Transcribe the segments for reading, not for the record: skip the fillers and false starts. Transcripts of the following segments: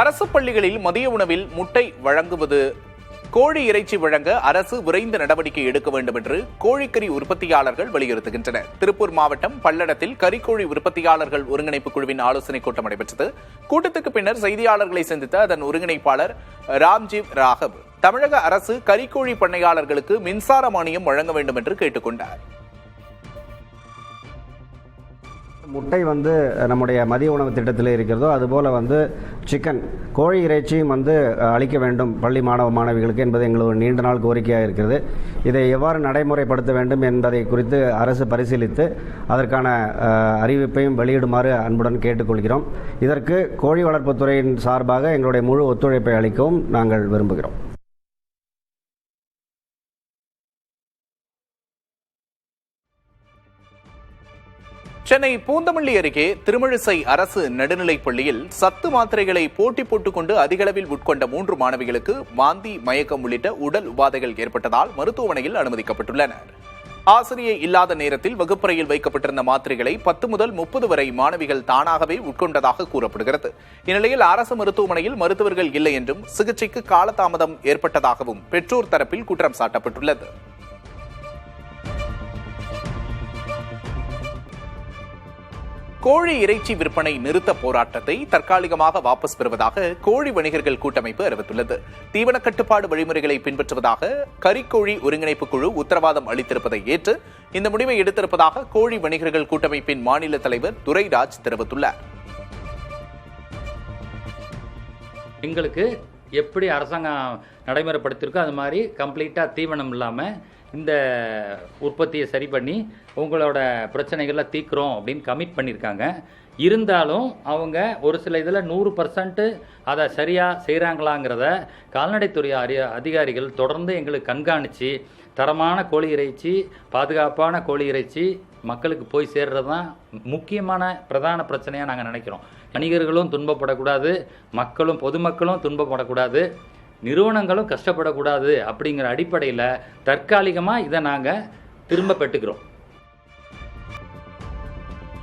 அரசு பள்ளிகளில் மதிய உணவில் முட்டை வழங்குவது கோழி இறைச்சி வழங்க அரசு விரைந்து நடவடிக்கை எடுக்க வேண்டும் என்று கோழிக்கறி உற்பத்தியாளர்கள் வலியுறுத்துகின்றனர். திருப்பூர் மாவட்டம் பல்லடத்தில் கறிக்கோழி உற்பத்தியாளர்கள் ஒருங்கிணைப்பு குழுவின் ஆலோசனைக் கூட்டம் நடைபெற்றது. கூட்டத்துக்கு பின்னர் செய்தியாளர்களை சந்தித்த அதன் ஒருங்கிணைப்பாளர் ராம்ஜீவ் ராகவ் தமிழக அரசு கறிக்கோழி பண்ணையாளர்களுக்கு மின்சார மானியம் வழங்க வேண்டும் என்று கேட்டுக் கொண்டார். முட்டை நம்முடைய மதிய உணவு திட்டத்தில் இருக்கிறதோ அதுபோல் சிக்கன் கோழி இறைச்சியும் அளிக்க வேண்டும் பள்ளி மாணவிகளுக்கு என்பது எங்களோட நீண்ட நாள் கோரிக்கையாக இருக்கிறது. இதை எவ்வாறு நடைமுறைப்படுத்த வேண்டும் என்பதை குறித்து அரசு பரிசீலித்து அதற்கான அறிவிப்பையும் வெளியிடுமாறு அன்புடன் கேட்டுக்கொள்கிறோம். இதற்கு கோழி வளர்ப்புத்துறையின் சார்பாக எங்களுடைய முழு ஒத்துழைப்பை அளிக்கவும் நாங்கள் விரும்புகிறோம். சென்னை பூந்தமல்லி அருகே திருமழிசை அரசு நடுநிலைப் பள்ளியில் சத்து மாத்திரைகளை போட்டி போட்டுக் கொண்டு அதிகளவில் உட்கொண்ட 3 மாணவிகளுக்கு வாந்தி, மயக்கம் உள்ளிட்ட உடல் உபாதைகள் ஏற்பட்டதால் மருத்துவமனையில் அனுமதிக்கப்பட்டுள்ளனர். ஆசிரியை இல்லாத நேரத்தில் வகுப்பறையில் வைக்கப்பட்டிருந்த மாத்திரைகளை 10 முதல் 30 வரை மாணவிகள் தானாகவே உட்கொண்டதாக கூறப்படுகிறது. இந்நிலையில் அரசு மருத்துவமனையில் மருத்துவர்கள் இல்லை என்றும் சிகிச்சைக்கு காலதாமதம் ஏற்பட்டதாகவும் பெற்றோர் தரப்பில் குற்றம் சாட்டப்பட்டுள்ளது. கோழி இறைச்சி விற்பனை நிறுத்த போராட்டத்தை தற்காலிகமாக வாபஸ் பெறுவதாக கோழி வணிகர்கள் கூட்டமைப்பு அறிவித்துள்ளது. தீவன கட்டுப்பாடு வழிமுறைகளை பின்பற்றுவதாக கறிக்கோழி ஒருங்கிணைப்பு குழு உத்தரவாதம் அளித்திருப்பதை ஏற்று இந்த முடிவை எடுத்திருப்பதாக கோழி வணிகர்கள் கூட்டமைப்பின் மாநில தலைவர் துரைராஜ் தெரிவித்துள்ளார். எங்களுக்கு எப்படி அரசாங்கம் நடைமுறைப்படுத்தியிருக்கோ அது மாதிரி கம்ப்ளீட்டாக தீவனம் இல்லாமல் இந்த உற்பத்தியை சரி பண்ணி உங்களோட பிரச்சனைகளை தீர்க்குறோம் அப்படின்னு கமிட் பண்ணியிருக்காங்க. இருந்தாலும் அவங்க ஒரு சில இதில் 100% அதை சரியாக செய்கிறாங்களாங்கிறத கால்நடைத்துறை அதிகாரிகள் தொடர்ந்து எங்களுக்கு கண்காணித்து தரமான கோழி இறைச்சி, பாதுகாப்பான கோழி இறைச்சி மக்களுக்கு போய் சேர்றது தான் முக்கியமான பிரதான பிரச்சனையாக நாங்கள் நினைக்கிறோம். வணிகர்களும் துன்பப்படக்கூடாது, பொதுமக்களும் துன்பப்படக்கூடாது, நிறுவனங்களும் கஷ்டப்படக்கூடாது அப்படிங்கிற அடிப்படையில் தற்காலிகமாக இதை நாங்கள் திரும்ப பெற்றுக்கிறோம்.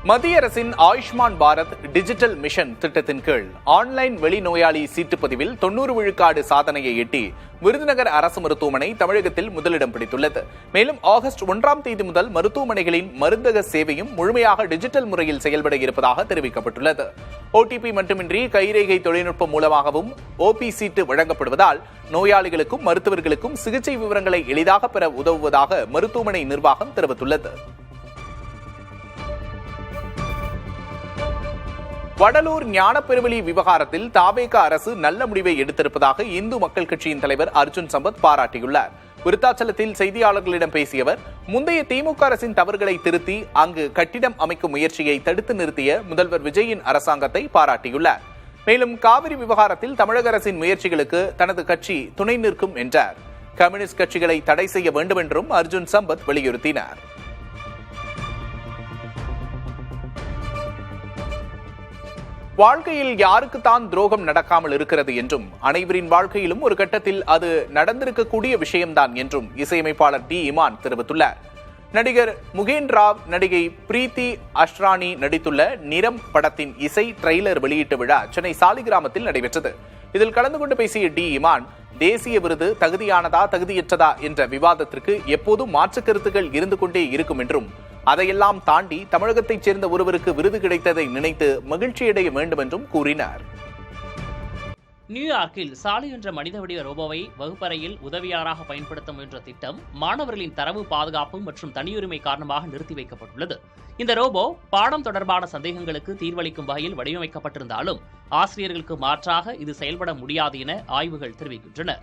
மத்திய அரசின் ஆயுஷ்மான் பாரத் டிஜிட்டல் மிஷன் திட்டத்தின் கீழ் ஆன்லைன் வெளிநோயாளி சீட்டுப்பதிவில் 90 விழுக்காடு சாதனையை எட்டி விருதுநகர் அரசு மருத்துவமனை தமிழகத்தில் முதலிடம் பிடித்துள்ளது. மேலும் ஆகஸ்ட் 1ஆம் தேதி முதல் மருத்துவமனைகளின் மருந்தக சேவையும் முழுமையாக டிஜிட்டல் முறையில் செயல்பட இருப்பதாக தெரிவிக்கப்பட்டுள்ளது. ஓடிபி மட்டுமின்றி கைரேகை தொழில்நுட்பம் மூலமாகவும் ஓபி சீட்டு வழங்கப்படுவதால் நோயாளிகளுக்கும் மருத்துவர்களுக்கும் சிகிச்சை விவரங்களை எளிதாக பெற உதவுவதாக மருத்துவமனை நிர்வாகம் தெரிவித்துள்ளது. வடலூர் ஞானப்பெருவெளி விவகாரத்தில் தாவேக அரசு நல்ல முடிவை எடுத்திருப்பதாக இந்து மக்கள் கட்சியின் தலைவர் அர்ஜுன் சம்பத் பாராட்டியுள்ளார். விருத்தாச்சலத்தில் செய்தியாளர்களிடம் பேசிய அவர், முந்தைய திமுக அரசின் தவறுகளை திருத்தி அங்கு கட்டிடம் அமைக்கும் முயற்சியை தடுத்து நிறுத்திய முதல்வர் விஜயின் அரசாங்கத்தை பாராட்டியுள்ளார். மேலும் காவிரி விவகாரத்தில் தமிழக அரசின் முயற்சிகளுக்கு தனது கட்சி துணை நிற்கும் என்றார். கம்யூனிஸ்ட் கட்சிகளை தடை செய்ய வேண்டும் என்றும் அர்ஜுன் சம்பத் வலியுறுத்தினார். வாழ்க்கையில் யாருக்குத்தான் துரோகம் நடக்காமல் இருக்கிறது என்றும் அனைவரின் வாழ்க்கையிலும் ஒரு கட்டத்தில் அது நடந்திருக்கக்கூடிய விஷயம்தான் என்றும் இசையமைப்பாளர் டி இமான் தெரிவித்துள்ளார். நடிகர் முகேன் ராவ், நடிகை பிரீத்தி அஷ்ரானி நடித்துள்ள நிறம் படத்தின் இசை ட்ரெய்லர் வெளியீட்டு விழா சென்னை சாலிகிராமத்தில் நடைபெற்றது. இதில் கலந்து கொண்டு பேசிய டி இமான், தேசிய விருது தகுதியானதா தகுதியற்றதா என்ற விவாதத்திற்கு எப்போதும் மாற்று கருத்துக்கள் இருந்து கொண்டே இருக்கும் என்றும் அதையெல்லாம் தாண்டி தமிழகத்தைச் சேர்ந்த ஒருவருக்கு விருது கிடைத்ததை நினைத்து மகிழ்ச்சியடைய வேண்டும் என்றும் கூறினார். நியூயார்க்கில் சாலி என்ற மனித வடிவ ரோபோவை வகுப்பறையில் உதவியாராக பயன்படுத்த முயன்ற திட்டம் மாணவர்களின் தரவு பாதுகாப்பு மற்றும் தனியுரிமை காரணமாக நிறுத்தி வைக்கப்பட்டுள்ளது. இந்த ரோபோ பாடம் தொடர்பான சந்தேகங்களுக்கு தீர்வளிக்கும் வகையில் வடிவமைக்கப்பட்டிருந்தாலும் ஆசிரியர்களுக்கு மாற்றாக இது செயல்பட முடியாது என ஆய்வுகள் தெரிவிக்கின்றன.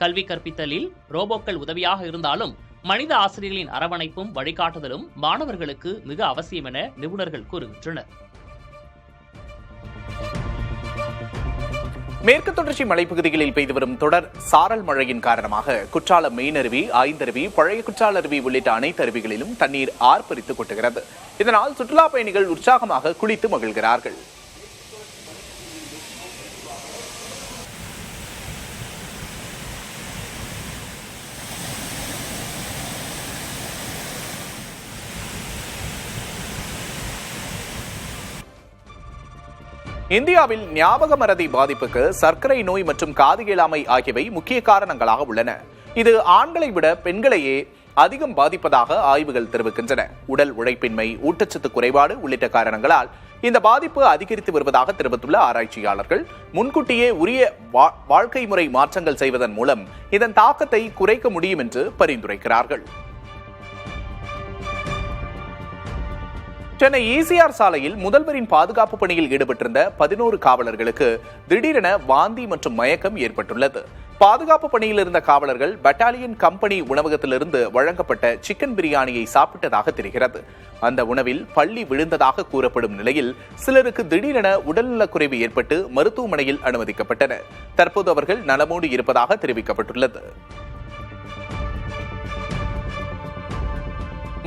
கல்வி கற்பித்தலில் ரோபோக்கள் உதவியாக இருந்தாலும் மனித ஆசிரியர்களின் அரவணைப்பும் வழிகாட்டுதலும் மாணவர்களுக்கு மிக அவசியம் என நிபுணர்கள் கூறுகின்றனர். மேற்கு தொடர்ச்சி மலைப்பகுதிகளில் பெய்து வரும் தொடர் சாரல் மழையின் காரணமாக குற்றாலம் மெயினருவி, ஐந்தருவி, பழைய குற்றால அருவி உள்ளிட்ட அனைத்து அருவிகளிலும் தண்ணீர் ஆர்ப்பரித்து கொட்டுகிறது. இதனால் சுற்றுலா பயணிகள் உற்சாகமாக குளித்து மகிழ்கிறார்கள். இந்தியாவில் ஞாபக மறதி பாதிப்புக்கு சர்க்கரை நோய் மற்றும் காது கேளாமை ஆகியவை முக்கிய காரணங்களாக உள்ளன. இது ஆண்களை விட பெண்களையே அதிகம் பாதிப்பதாக ஆய்வுகள் தெரிவிக்கின்றன. உடல் உழைப்பின்மை, ஊட்டச்சத்து குறைபாடு உள்ளிட்ட காரணங்களால் இந்த பாதிப்பு அதிகரித்து வருவதாக தெரிவித்துள்ள ஆராய்ச்சியாளர்கள் முன்கூட்டியே உரிய வாழ்க்கை முறை மாற்றங்கள் செய்வதன் மூலம் இதன் தாக்கத்தை குறைக்க முடியும் என்று பரிந்துரைக்கிறார்கள். சென்னை ECR சாலையில் முதல்வரின் பாதுகாப்பு பணியில் ஈடுபட்டிருந்த 11 காவலர்களுக்கு திடீரென வாந்தி மற்றும் மயக்கம் ஏற்பட்டுள்ளது. பாதுகாப்பு பணியில் இருந்த காவலர்கள் பட்டாலியன் கம்பெனி உணவகத்திலிருந்து வழங்கப்பட்ட சிக்கன் பிரியாணியை சாப்பிட்டதாக தெரிகிறது. அந்த உணவில் பள்ளி விழுந்ததாக கூறப்படும் நிலையில் சிலருக்கு திடீரென உடல்நலக்குறைவு ஏற்பட்டு மருத்துவமனையில் அனுமதிக்கப்பட்டனர். தற்போது அவர்கள் நலமோடு இருப்பதாக தெரிவிக்கப்பட்டுள்ளது.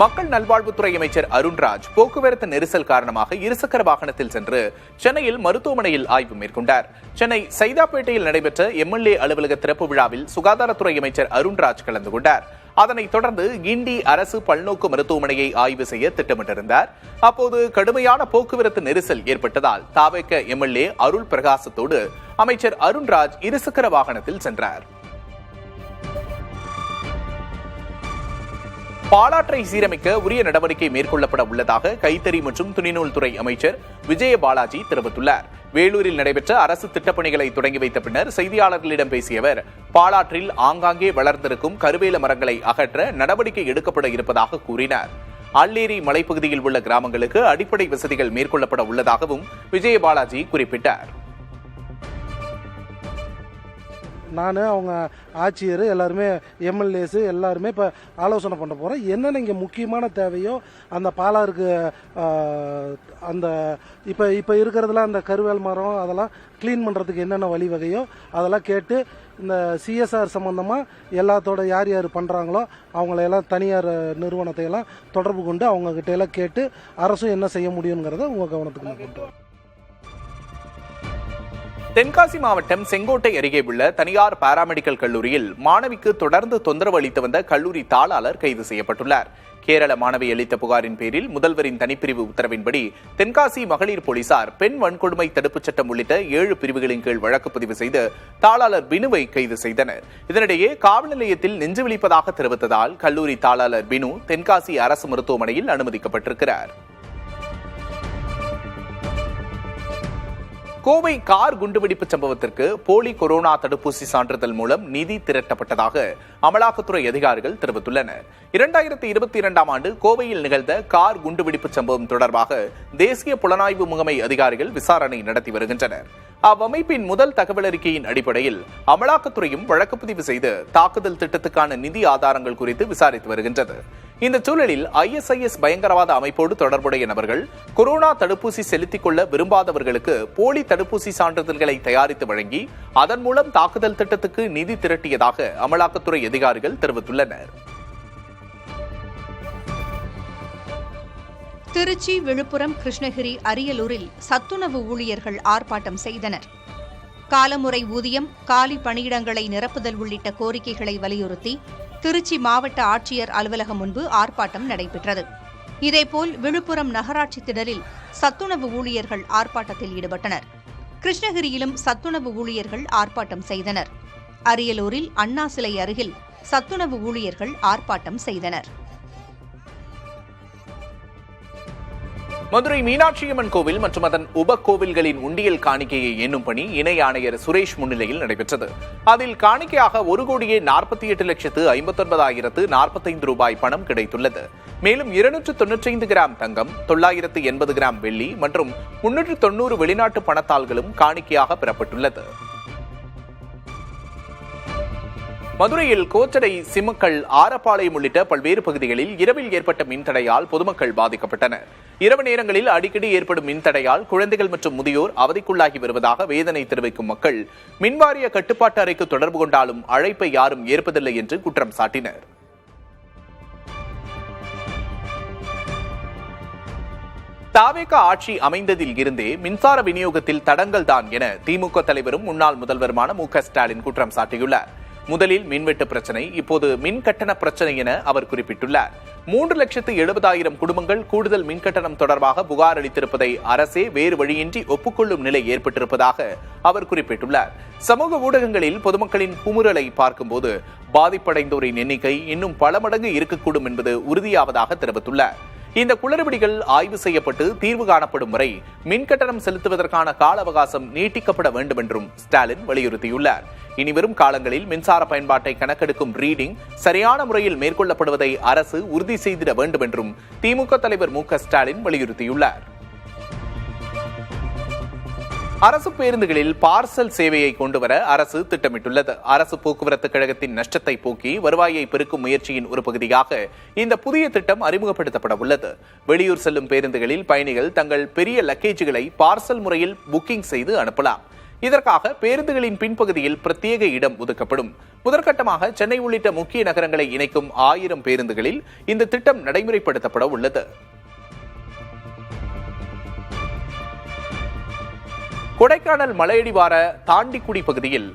மக்கள் நல்வாழ்வுத்துறை அமைச்சர் அருண்ராஜ் போக்குவரத்து நெரிசல் காரணமாக இருசக்கர வாகனத்தில் சென்று சென்னையில் மருத்துவமனையில் ஆய்வு மேற்கொண்டார். சென்னை சைதாப்பேட்டையில் நடைபெற்ற MLA அலுவலக திறப்பு விழாவில் சுகாதாரத்துறை அமைச்சர் அருண்ராஜ் கலந்து கொண்டார். அதனைத் தொடர்ந்து கிண்டி அரசு பல்நோக்கு மருத்துவமனையை ஆய்வு செய்ய திட்டமிட்டிருந்தார். அப்போது கடுமையான போக்குவரத்து நெரிசல் ஏற்பட்டதால் தாவேக MLA அருள் பிரகாசத்தோடு அமைச்சர் அருண்ராஜ் இருசக்கர வாகனத்தில் சென்றார். பாலாற்றை சீரமைக்க உரிய நடவடிக்கை மேற்கொள்ளப்பட உள்ளதாக கைத்தறி மற்றும் துணிநூல் துறை அமைச்சர் விஜய பாலாஜி தெரிவித்துள்ளார். வேலூரில் நடைபெற்ற அரசு திட்டப்பணிகளை தொடங்கி வைத்த பின்னர் செய்தியாளர்களிடம் பேசிய அவர், பாலாற்றில் ஆங்காங்கே வளர்ந்திருக்கும் கருவேல மரங்களை அகற்ற நடவடிக்கை எடுக்கப்பட இருப்பதாக கூறினார். அல்லேரி மலைப்பகுதியில் உள்ள கிராமங்களுக்கு அடிப்படை வசதிகள் மேற்கொள்ளப்பட உள்ளதாகவும் விஜய பாலாஜி குறிப்பிட்டார். நான் அவங்க ஆட்சியர் எல்லாருமே MLAs எல்லாருமே இப்போ ஆலோசனை பண்ண போகிறோம். என்னென்ன இங்கே முக்கியமான தேவையோ அந்த பாலாருக்கு அந்த இப்போ இருக்கிறதுல அந்த கருவேல் மரம் அதெல்லாம் க்ளீன் பண்ணுறதுக்கு என்னென்ன வழிவகையோ அதெல்லாம் கேட்டு இந்த CSR சம்மந்தமாக எல்லாத்தோட யார் யார் பண்ணுறாங்களோ அவங்களையெல்லாம் தனியார் நிறுவனத்தை எல்லாம் தொடர்பு கொண்டு அவங்கக்கிட்ட எல்லாம் கேட்டு அரசும் என்ன செய்ய முடியுங்கிறத உங்கள் கவனத்துக்கு நான் கொண்டு வரேன். தென்காசி மாவட்டம் செங்கோட்டை அருகே உள்ள தனியார் பாராமெடிக்கல் கல்லூரியில் மாணவிக்கு தொடர்ந்து தொந்தரவு அளித்து வந்த கல்லூரி தாளாளர் கைது செய்யப்பட்டுள்ளார். கேரள மாணவி அளித்த புகாரின் பேரில் முதல்வரின் தனிப்பிரிவு உத்தரவின்படி தென்காசி மகளிர் போலீசார் பெண் வன்கொடுமை தடுப்புச் சட்டம் உள்ளிட்ட 7 பிரிவுகளின் கீழ் வழக்கு பதிவு செய்து தாளாளர் பினுவை கைது செய்தனர். இதனிடையே காவல் நிலையத்தில் நெஞ்சு விழிப்பதாக தெரிவித்ததால் கல்லூரி தாளாளர் பினு தென்காசி அரசு மருத்துவமனையில் அனுமதிக்கப்பட்டிருக்கிறார். கோவை கார் குண்டுவெடிப்பு சம்பவத்திற்கு போலி கொரோனா தடுப்பூசி சான்றிதழ் மூலம் நிதி திரட்டப்பட்டதாக அமலாக்கத்துறை அதிகாரிகள் தெரிவித்துள்ளனர். 2022ஆம் ஆண்டு கோவையில் நிகழ்ந்த கார் குண்டுவெடிப்பு சம்பவம் தொடர்பாக தேசிய புலனாய்வு முகமை அதிகாரிகள் விசாரணை நடத்தி வருகின்றனர். அவ்வமைப்பின் முதல் தகவல் அறிக்கையின் அடிப்படையில் அமலாக்கத்துறையும் வழக்கு பதிவு செய்து தாக்குதல் திட்டத்துக்கான நிதி ஆதாரங்கள் குறித்து விசாரித்து வருகின்றது. இந்த சூழலில் ISIS பயங்கரவாத அமைப்போடு தொடர்புடைய நபர்கள் கொரோனா தடுப்பூசி செலுத்திக் கொள்ள விரும்பாதவர்களுக்கு போலி தடுப்பூசி சான்றிதழ்களை தயாரித்து வழங்கி அதன் மூலம் தாக்குதல் திட்டத்துக்கு நிதி திரட்டியதாக அமலாக்கத்துறை அதிகாரிகள் தெரிவித்துள்ளனர். திருச்சி, விழுப்புரம், கிருஷ்ணகிரி, அரியலூரில் சத்துணவு ஊழியர்கள் ஆர்ப்பாட்டம் செய்தனர். காலமுறை ஊதியம், காலி பணியிடங்களை நிரப்புதல் உள்ளிட்ட கோரிக்கைகளை வலியுறுத்தி திருச்சி மாவட்ட ஆட்சியர் அலுவலகம் முன்பு ஆர்ப்பாட்டம் நடைபெற்றது. இதேபோல் விழுப்புரம் நகராட்சி திடலில் சத்துணவு ஊழியர்கள் ஆர்ப்பாட்டத்தில் ஈடுபட்டனர். கிருஷ்ணகிரியிலும் சத்துணவு ஊழியர்கள் ஆர்ப்பாட்டம் செய்தனர். அரியலூரில் அண்ணா சிலை அருகில் சத்துணவு ஊழியர்கள் ஆர்ப்பாட்டம் செய்தனர். மதுரை மீனாட்சியம்மன் கோவில் மற்றும் அதன் உப கோவில்களின் உண்டியல் காணிக்கையை எண்ணும் பணி இணை ஆணையர் சுரேஷ் முன்னிலையில் நடைபெற்றது. அதில் காணிக்கையாக 1,48,59,045 ரூபாய் பணம் கிடைத்துள்ளது. மேலும் 295 கிராம் தங்கம், 980 கிராம் வெள்ளி மற்றும் 390 வெளிநாட்டு பணத்தாள்களும் காணிக்கையாக பெறப்பட்டுள்ளது. மதுரையில் கோச்சடை, சிமக்கல், ஆரப்பாளையம் உள்ளிட்ட பல்வேறு பகுதிகளில் இரவில் ஏற்பட்ட மின்தடையால் பொதுமக்கள் பாதிக்கப்பட்டனர். இரவு நேரங்களில் அடிக்கடி ஏற்படும் மின்தடையால் குழந்தைகள் மற்றும் முதியோர் அவதிக்குள்ளாகி வருவதாக வேதனை தெரிவிக்கும் மக்கள் மின்வாரிய கட்டுப்பாட்டு அறைக்கு தொடர்பு கொண்டாலும் அழைப்பை யாரும் ஏற்பதில்லை என்று குற்றம் சாட்டினர். தாவேக ஆட்சி அமைந்ததில் இருந்தே மின்சார விநியோகத்தில் தடங்கல் தான் என திமுக தலைவரும் முன்னாள் முதல்வருமான மு.க. ஸ்டாலின் குற்றம் சாட்டியுள்ளார். முதலில் மின்வெட்டு பிரச்சனை, இப்போது மின் கட்டண பிரச்சனை என அவர் குறிப்பிட்டுள்ளார். 3,70,000 குடும்பங்கள் கூடுதல் மின்கட்டணம் தொடர்பாக புகார் அளித்திருப்பதை அரசே வேறு வழியின்றி ஒப்புக்கொள்ளும் நிலை ஏற்பட்டிருப்பதாக அவர் குறிப்பிட்டுள்ளார். சமூக ஊடகங்களில் பொதுமக்களின் குமுறலை பார்க்கும்போது பாதிப்படைந்தோரின் எண்ணிக்கை இன்னும் பல மடங்கு இருக்கக்கூடும் என்பது உறுதியாவதாக தெரிவித்துள்ளார். இந்த குளறுபடிகள் ஆய்வு செய்யப்பட்டு தீர்வு காணப்படும் வரை மின்கட்டணம் செலுத்துவதற்கான கால அவகாசம் நீட்டிக்கப்பட வேண்டும் என்றும் ஸ்டாலின் வலியுறுத்தியுள்ளார். இனிவரும் காலங்களில் மின்சார பயன்பாட்டை கணக்கெடுக்கும் ரீடிங் சரியான முறையில் மேற்கொள்ளப்படுவதை அரசு உறுதி செய்திட வேண்டும் என்றும் திமுக தலைவர் மு.க. ஸ்டாலின் வலியுறுத்தியுள்ளார். அரசு பேருந்துகளில் பார்சல் சேவையை கொண்டுவர அரசு திட்டமிட்டுள்ளது. அரசு போக்குவரத்து கழகத்தின் நஷ்டத்தை போக்கி வருவாயை பெருக்கும் முயற்சியின் ஒரு பகுதியாக இந்த புதிய திட்டம் அறிமுகப்படுத்தப்பட உள்ளது. வெளியூர் செல்லும் பேருந்துகளில் பயணிகள் தங்கள் பெரிய லக்கேஜுகளை பார்சல் முறையில் புக்கிங் செய்து அனுப்பலாம். இதற்காக பேருந்துகளின் பின்பகுதியில் பிரத்யேக இடம் ஒதுக்கப்படும். முதற்கட்டமாக சென்னை உள்ளிட்ட முக்கிய நகரங்களை இணைக்கும் 1000 பேருந்துகளில் இந்த திட்டம் நடைமுறைப்படுத்தப்பட உள்ளது. கொடைக்கானல் மலையடிவார தாண்டிக்குடி பகுதியில்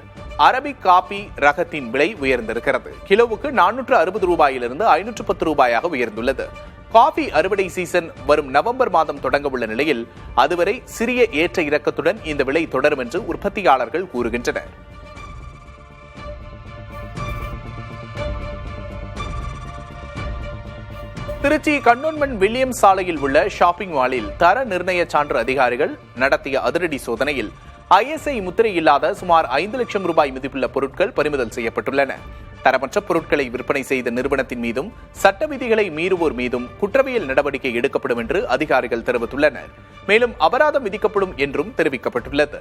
அரபிக் காபி ரகத்தின் விலை உயர்ந்திருக்கிறது. கிலோவுக்கு 460 ரூபாயிலிருந்து 510 ரூபாயாக உயர்ந்துள்ளது. காபி அறுவடை சீசன் வரும் நவம்பர் மாதம் தொடங்க உள்ள நிலையில் அதுவரை சிறிய ஏற்ற இறக்கத்துடன் இந்த விலை தொடரும் என்று உற்பத்தியாளர்கள் கூறுகின்றனர். திருச்சி கண்ணோன்மன் வில்லியம் சாலையில் உள்ள ஷாப்பிங் மாலில் தர நிர்ணய சான்று அதிகாரிகள் நடத்திய அதிரடி சோதனையில் ISI முத்திரை இல்லாத சுமார் 5 லட்சம் ரூபாய் மதிப்புள்ள பொருட்கள் பறிமுதல் செய்யப்பட்டுள்ளன. தரமற்ற பொருட்களை விற்பனை செய்த நிறுவனத்தின் மீதும் சட்ட விதிகளை மீறுவோர் மீதும் குற்றவியல் நடவடிக்கை எடுக்கப்படும் என்று அதிகாரிகள் தெரிவித்துள்ளனர். மேலும் அபராதம் விதிக்கப்படும் என்றும் தெரிவிக்கப்பட்டுள்ளது.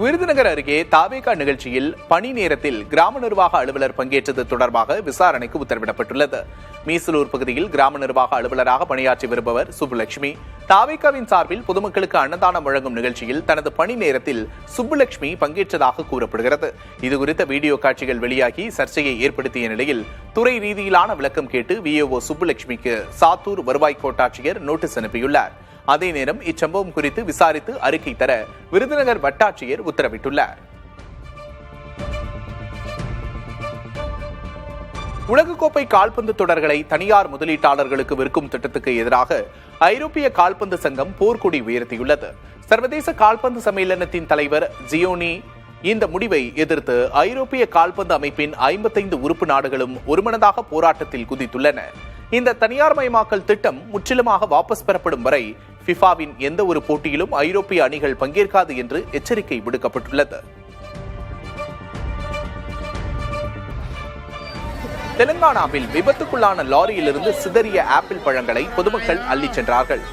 விருதுநகர் அருகே தாவேகா நிகழ்ச்சியில் பணி நேரத்தில் கிராம நிர்வாக அலுவலர் பங்கேற்றது தொடர்பாக விசாரணைக்கு உத்தரவிடப்பட்டுள்ளது. மீசலூர் பகுதியில் கிராம நிர்வாக அலுவலராக பணியாற்றி வருபவர் சுப்புலட்சுமி தாவேகாவின் சார்பில் பொதுமக்களுக்கு அன்னதானம் வழங்கும் நிகழ்ச்சியில் தனது பணி நேரத்தில் சுப்புலட்சுமி பங்கேற்றதாக கூறப்படுகிறது. இதுகுறித்த வீடியோ காட்சிகள் வெளியாகி சர்ச்சையை ஏற்படுத்திய நிலையில் துறை ரீதியிலான விளக்கம் கேட்டு VAO சுப்புலட்சுமிக்கு சாத்தூர் வருவாய் கோட்டாட்சியர் நோட்டீஸ் அனுப்பியுள்ளார். அதே நேரம் இச்சம்பவம் குறித்து விசாரித்து அறிக்கை தர விருதுநகர் வட்டாட்சியர் உத்தரவிட்டுள்ளார். உலகக்கோப்பை கால்பந்து தொடர்களை தனியார் முதலீட்டாளர்களுக்கு விற்கும் திட்டத்துக்கு எதிராக ஐரோப்பிய கால்பந்து சங்கம் போர்க்கொடி உயர்த்தியுள்ளது. சர்வதேச கால்பந்து சம்மேளனத்தின் தலைவர் ஜியோனி இந்த முடிவை எதிர்த்து ஐரோப்பிய கால்பந்து அமைப்பின் 55 உறுப்பு நாடுகளும் ஒருமனதாக போராட்டத்தில் குதித்துள்ளன. இந்த தனியார்மயமாக்கல் திட்டம் முற்றிலுமாக வாபஸ் பெறப்படும் வரை ஃபிஃபாவின் எந்த ஒரு போட்டியிலும் ஐரோப்பிய அணிகள் பங்கேற்காது என்று எச்சரிக்கை விடுக்கப்பட்டுள்ளது. தெலுங்கானாவில் விபத்துக்குள்ளான லாரியிலிருந்து சிதறிய ஆப்பிள் பழங்களை பொதுமக்கள் அள்ளிச் சென்றார்கள்.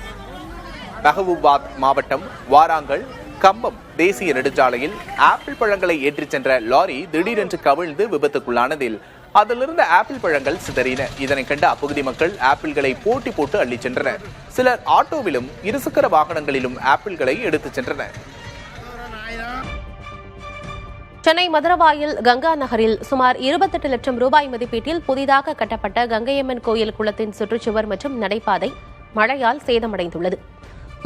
மஹபூபாத் மாவட்டம் வாராங்கல் கம்பம் தேசிய நெடுஞ்சாலையில் ஆப்பிள் பழங்களை ஏற்றிச் சென்ற லாரி திடீரென்று கவிழ்ந்து விபத்துக்குள்ளானதில் அதிலிருந்த ஆப்பிள் பழங்கள் சிதறின. இதனை கண்ட அப்பகுதி மக்கள் ஆப்பிள்களை போட்டி போட்டு அள்ளிச் சென்றனர். சிலர் ஆட்டோவிலும் இருசக்கர வாகனங்களிலும் ஆப்பிள்களை எடுத்துச் சென்றனர். சென்னை மதுரவாயில் கங்கா நகரில் சுமார் 28 லட்சம் ரூபாய் மதிப்பீட்டில் புதிதாக கட்டப்பட்ட கங்கையம்மன் கோயில் குளத்தின் சுற்றுச்சுவர் மற்றும் நடைபாதை மழையால் சேதமடைந்துள்ளது.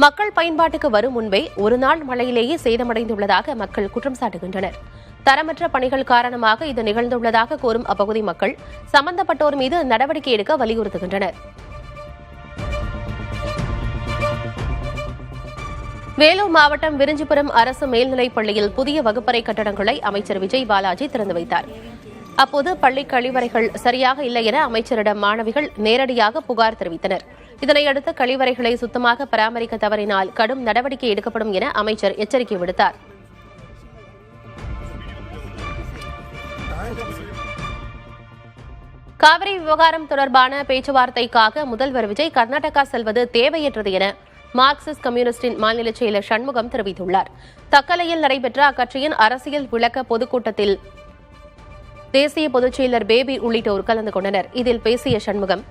மக்கள் பயன்பாட்டுக்கு வரும் முன்பே ஒரு நாள் மழையிலேயே சேதமடைந்துள்ளதாக மக்கள் குற்றம் சாட்டுகின்றனர். தரமற்ற பணிகள் காரணமாக இது நிகழ்ந்துள்ளதாக கூறும் அப்பகுதி மக்கள் சம்பந்தப்பட்டோர் மீது நடவடிக்கை எடுக்க வலியுறுத்துகின்றனர். வேலூர் மாவட்டம் விரிஞ்சிபுரம் அரசு மேல்நிலைப் பள்ளியில் புதிய வகுப்பறை கட்டடங்களை அமைச்சர் விஜய் பாலாஜி திறந்து வைத்தார். அப்போது பள்ளி கழிவறைகள் சரியாக இல்லை என அமைச்சரிடம் மாணவிகள் நேரடியாக புகார் தெரிவித்தனர். இதனையடுத்து கழிவறைகளை சுத்தமாக பராமரிக்க தவறினால் கடும் நடவடிக்கை எடுக்கப்படும் என அமைச்சர் எச்சரிக்கை விடுத்தார். காவிரி விவகாரம் தொடர்பான பேச்சுவார்த்தைக்காக முதல்வர் விஜய் கர்நாடகா செல்வது தேவையற்றது என மார்க்சிஸ்ட் கம்யூனிஸ்டின் மாநில செயலர் சண்முகம் தெரிவித்துள்ளார். தக்கலையில் நடைபெற்ற அக்கட்சியின் அரசியல் விளக்க பொதுக்கூட்டத்தில் தேசிய பொதுச் செயலர் பேபி உள்ளிட்டோர் கலந்து கொண்டனர். இதில் பேசிய சண்முகம்,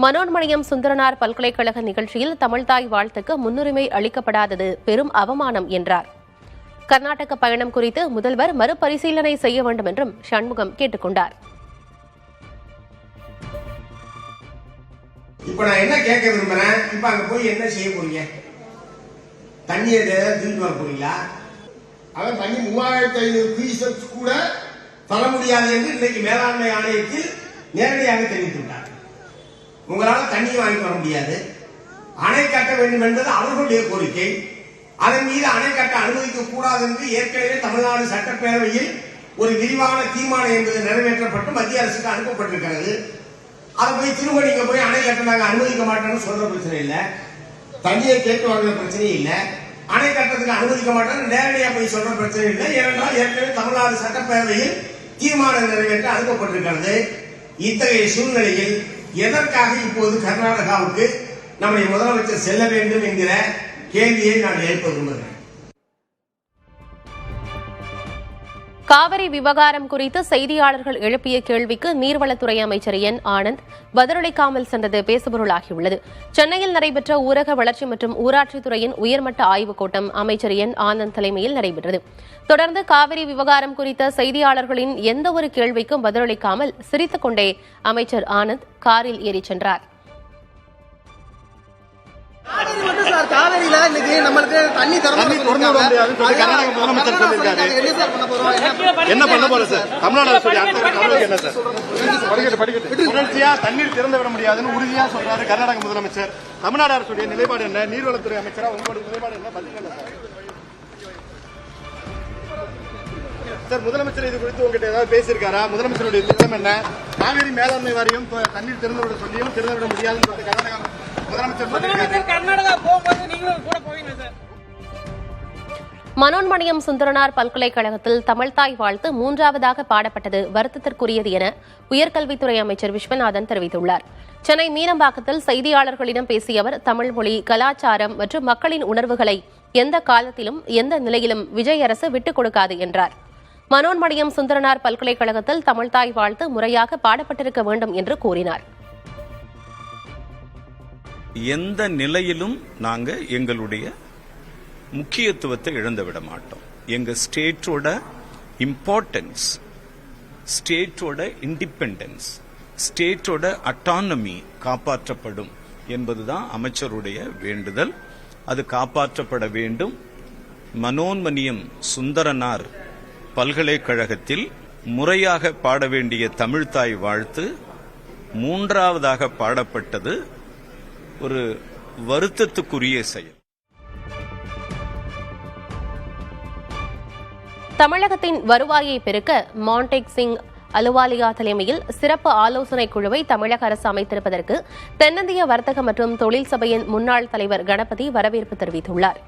மனோன்மணியம் சுந்தரனார் பல்கலைக்கழக நிகழ்ச்சியில் தமிழ்தாய் வாழ்த்துக்கு முன்னுரிமை அளிக்கப்படாதது பெரும் அவமானம் என்றார். கர்நாடக பயணம் குறித்து முதல்வர் மறுபரிசீலனை செய்ய வேண்டும் என்றும் சண்முகம் கேட்டுக் கொண்டார். இப்ப நான் என்ன கேட்க விரும்புறேன், இப்ப அங்க போய் என்ன செய்ய போறீங்க? தண்ணியை தூக்கி வர போறீங்களா? அவன் தண்ணி 3500 கியூசெக்ஸ் கூட தர முடியாது என்று இன்னைக்கு மேலாண்மை ஆணையத்தில் நேரடியாக தெரிவித்துள்ளார். உங்களால் தண்ணி வாங்கி வர முடியாது, அணை கட்ட வேண்டும் என்பது அவர்களுடைய கோரிக்கை. அதன் மீது அணை கட்ட அனுமதிக்க கூடாது என்று ஏற்கனவே தமிழ்நாடு சட்டப்பேரவையில் ஒரு விரிவான தீர்மானம் என்பது நிறைவேற்றப்பட்டு மத்திய அரசுக்கு அனுப்பப்பட்டிருக்கிறது. அதை போய் திரும்ப நீங்க போய் அணை கட்ட நாங்க அனுமதிக்க மாட்டோம்னு சொல்ற பிரச்சனை இல்லை, தண்ணியை கேட்டு வாங்குற பிரச்சனை இல்லை, அணை கட்டத்துக்கு அனுமதிக்க மாட்டோம்னு நேரடியாக போய் சொல்ற பிரச்சனை இல்லை. ஏனென்றால் ஏற்கனவே தமிழ்நாடு சட்டப்பேரவையில் தீர்மானம் நிறைவேற்ற அனுப்பப்பட்டிருக்கிறது. இத்தகைய சூழ்நிலையில் எதற்காக இப்போது கர்நாடகாவுக்கு நம்முடைய முதலமைச்சர் செல்ல வேண்டும் என்கிற கேள்வியை நான் எழுப்ப விரும்புகிறேன். காவிரி விவகாரம் குறித்து செய்தியாளர்கள் எழுப்பிய கேள்விக்கு நீர்வளத்துறை அமைச்சர் என் ஆனந்த் பதிலளிக்காமல் சென்றது பேசுபொருளாகியுள்ளது. சென்னையில் நடைபெற்ற ஊரக வளர்ச்சி மற்றும் ஊராட்சித்துறையின் உயர்மட்ட ஆய்வுக் கூட்டம் அமைச்சர் என் ஆனந்த் தலைமையில் நடைபெற்றது. தொடர்ந்து காவிரி விவகாரம் குறித்த செய்தியாளர்களின் எந்த ஒரு கேள்விக்கும் பதிலளிக்காமல் சிரித்துக் கொண்டே அமைச்சர் ஆனந்த் காரில் ஏறிச் சென்றார். காவிரியில இன்னைக்கு நம்மளுக்கு தண்ணி திறந்து விட முடியாது கர்நாடக முதலமைச்சர் சொல்லிருக்காரு. என்ன பண்ண போறோம் சார்? தமிழ்நாடு என்ன சார் தொடர்ச்சியா தண்ணீர் திறந்து விட முடியாதுன்னு உறுதியா சொல்றாரு கர்நாடக முதலமைச்சர். தமிழ்நாடு அரசுடைய நிலைப்பாடு என்ன? நீர்வளத்துறை அமைச்சரா உங்களுடைய நிலைப்பாடு என்ன? பதில் என்ன சார்? சார் முதலமைச்சர் இது குறித்து உங்ககிட்ட ஏதாவது பேசியிருக்காரா? முதலமைச்சருடைய திட்டம் என்ன? காவிரி மேலாண்மை வாரியம் தண்ணீர் திறந்து விட சொல்லியும் திறந்து விட முடியாதுன்னு கர்நாடகா மனோன்மணியம் சுந்தரனார் பல்கலைக்கழகத்தில் தமிழ்தாய் வாழ்த்து 3வது பாடப்பட்டது வருத்தத்திற்குரியது என உயர்கல்வித்துறை அமைச்சர் விஸ்வநாதன் தெரிவித்துள்ளார். சென்னை மீனம்பாக்கத்தில் செய்தியாளர்களிடம் பேசிய அவர் தமிழ் மொழி, கலாச்சாரம் மற்றும் மக்களின் உணர்வுகளை எந்த காலத்திலும் எந்த நிலையிலும் விஜய் அரசு விட்டுக் கொடுக்காது என்றார். மனோன்மணியம் சுந்தரனார் பல்கலைக்கழகத்தில் தமிழ்தாய் வாழ்த்து முறையாக பாடப்பட்டிருக்க வேண்டும் என்று கூறினார். எந்த நிலையிலும் நாங்க எங்களுடைய முக்கியத்துவத்தை இழந்து விட மாட்டோம். எங்க ஸ்டேட்டோட இம்பார்ட்டன்ஸ், ஸ்டேட்டோட இண்டிபெண்டன்ஸ், ஸ்டேட்டோட அட்டானமி காப்பாற்றப்படும் என்பதுதான் அமைச்சருடைய வேண்டுதல். அது காப்பாற்றப்பட வேண்டும். மனோன்மணியம் சுந்தரனார் பல்கலைக்கழகத்தில் முறையாக பாட வேண்டிய தமிழ்தாய் வாழ்த்து 3வது பாடப்பட்டது ஒரு வருத்தத்துக்குரிய செயல். தமிழகத்தின் வருவாயை பெருக்க மான்டேக் சிங் அலுவாலியா தலைமையில் சிறப்பு ஆலோசனைக் குழுவை தமிழக அரசு அமைத்திருப்பதற்கு தென்னிந்திய வர்த்தக மற்றும் தொழில் சபையின் முன்னாள் தலைவர் கணபதி வரவேற்பு தெரிவித்துள்ளார்.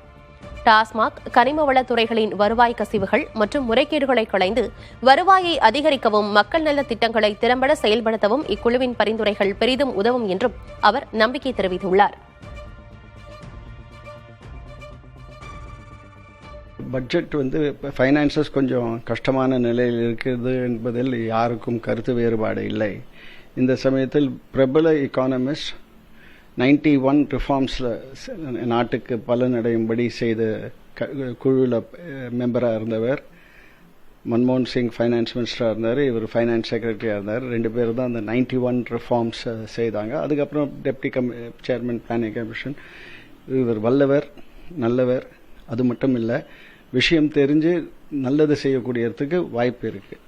டாஸ்மாக், கனிமவள துறைகளின் வருவாய் கசிவுகள் மற்றும் முறைகேடுகளை களைந்து வருவாயை அதிகரிக்கவும் மக்கள் நல திட்டங்களை திறம்பட செயல்படுத்தவும் இக்குழுவின் பரிந்துரைகள் பெரிதும் உதவும் என்றும் அவர் நம்பிக்கை தெரிவித்துள்ளார். பட்ஜெட் ஃபைனான்சஸ் கொஞ்சம் கஷ்டமான நிலையில் இருக்கிறது என்பதில் யாருக்கும் கருத்து வேறுபாடு இல்லை. இந்த சமயத்தில் பிரபல எக்கானமிஸ்ட் 91 ரிஃபார்ம்ஸில் நாட்டுக்கு பலனடையும்படி செய்த குழுவில் மெம்பராக இருந்தவர். மன்மோகன் சிங் ஃபைனான்ஸ் மினிஸ்டராக இருந்தார், இவர் ஃபைனான்ஸ் செக்ரட்டரியாக இருந்தார். 2 பேர் தான் அந்த 91 ரிஃபார்ம்ஸ் செய்தாங்க. அதுக்கப்புறம் டெப்டி சேர்மன் பிளானிங் கமிஷன். இவர் வல்லவர், நல்லவர். அது மட்டும் இல்லை, விஷயம் தெரிஞ்சு நல்லது செய்யக்கூடியதுக்கு வாய்ப்பு இருக்குது.